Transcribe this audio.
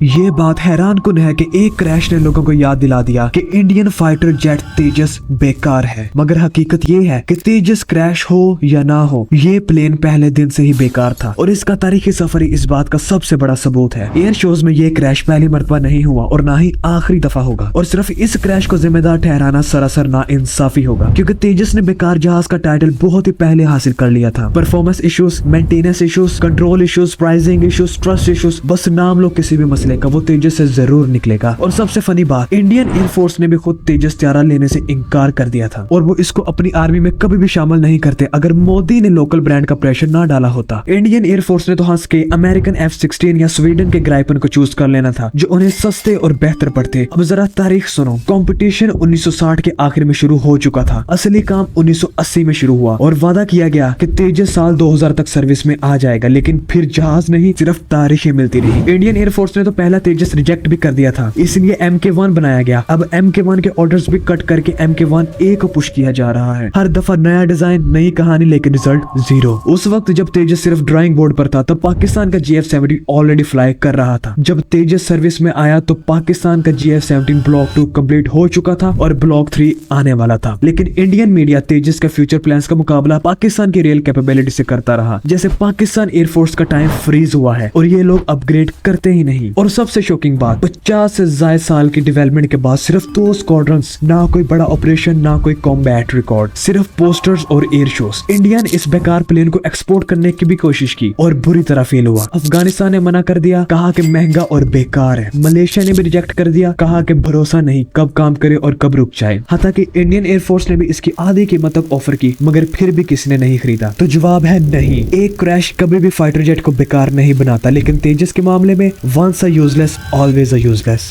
ये बात हैरान कुन है कि एक क्रैश ने लोगों को याद दिला दिया कि इंडियन फाइटर जेट तेजस बेकार है। मगर हकीकत ये है कि तेजस क्रैश हो या ना हो, ये प्लेन पहले दिन से ही बेकार था और इसका तारीखी सफर ही इस बात का सबसे बड़ा सबूत है। एयर शोज में ये क्रैश पहली मरतबा नहीं हुआ और ना ही आखिरी दफा होगा, और सिर्फ इस क्रैश को जिम्मेदार ठहराना सरासर नाइंसाफी होगा, क्योंकि तेजस ने बेकार जहाज का टाइटल बहुत ही पहले हासिल कर लिया था। Performance issues, maintenance issues, control issues, pricing issues, trust issues, बस नाम लो किसी भी मसले का, वो तेजस से जरूर निकलेगा। और सबसे फनी बात, इंडियन एयरफोर्स ने भी खुद तेजस त्यारा लेने से इनकार कर दिया था और वो इसको अपनी आर्मी में कभी भी शामिल नहीं करते अगर मोदी ने लोकल ब्रांड का प्रेशर ना डाला होता। इंडियन एयरफोर्स ने तो हंस के अमेरिकन F-16 या स्वीडन के ग्राइपन को चूज कर लेना था, जो उन्हें सस्ते और बेहतर पड़ते। अब जरा तारीख सुनो, कंपटीशन 1960 के आखिर में शुरू हो चुका था, असली काम 1980 में शुरू हुआ और वादा किया गया कि तेजस साल 2000 तक सर्विस में आ जाएगा, लेकिन फिर जहाज नहीं सिर्फ तारीखें मिलती रही। इंडियन एयरफोर्स ने तो पहला तेजस रिजेक्ट भी कर दिया था, इसलिए MK1 बनाया गया। अब MK1 के ऑर्डर्स भी कट करके MK1A को पुश किया जा रहा है। हर दफा नया डिजाइन, नई कहानी, लेकिन रिजल्ट जीरो। उस वक्त जब तेजस सिर्फ ड्राइंग बोर्ड पर था, तब पाकिस्तान का GF-70 ऑलरेडी फ्लाई कर रहा था। जब तेजस सर्विस में आया तो पाकिस्तान का GF-70 ब्लॉक 2 कंप्लीट हो चुका था और ब्लॉक 3 आने वाला था। लेकिन इंडियन मीडिया तेजस के फ्यूचर प्लान्स का मुकाबला पाकिस्तान की रियल कैपेबिलिटी से करता रहा, जैसे पाकिस्तान एयरफोर्स का टाइम फ्रीज हुआ है और ये लोग अपग्रेड करते ही नहीं। और सबसे शॉकिंग बात, 50 से ज्यादा साल की डेवलपमेंट के बाद सिर्फ 2 स्क्वाड्रंस, ना कोई बड़ा ऑपरेशन, ना कोई कॉम्बैट रिकॉर्ड, सिर्फ पोस्टर्स और एयर शोज। इंडिया ने इस बेकार प्लेन को एक्सपोर्ट करने की भी कोशिश की और बुरी तरह फेल हुआ। अफगानिस्तान ने मना कर दिया, कहा कि महंगा और बेकार है। मलेशिया ने भी रिजेक्ट कर दिया, कहा कि भरोसा नहीं कब काम करे और कब रुक जाए। हालांकि इंडियन एयरफोर्स ने भी इसकी आधी कीमत तक ऑफर की, मगर फिर भी किसी ने नहीं खरीदा। तो जवाब है नहीं, एक क्रैश कभी भी फाइटर जेट को बेकार नहीं बनाता, लेकिन तेजस के मामले में once a useless always a useless.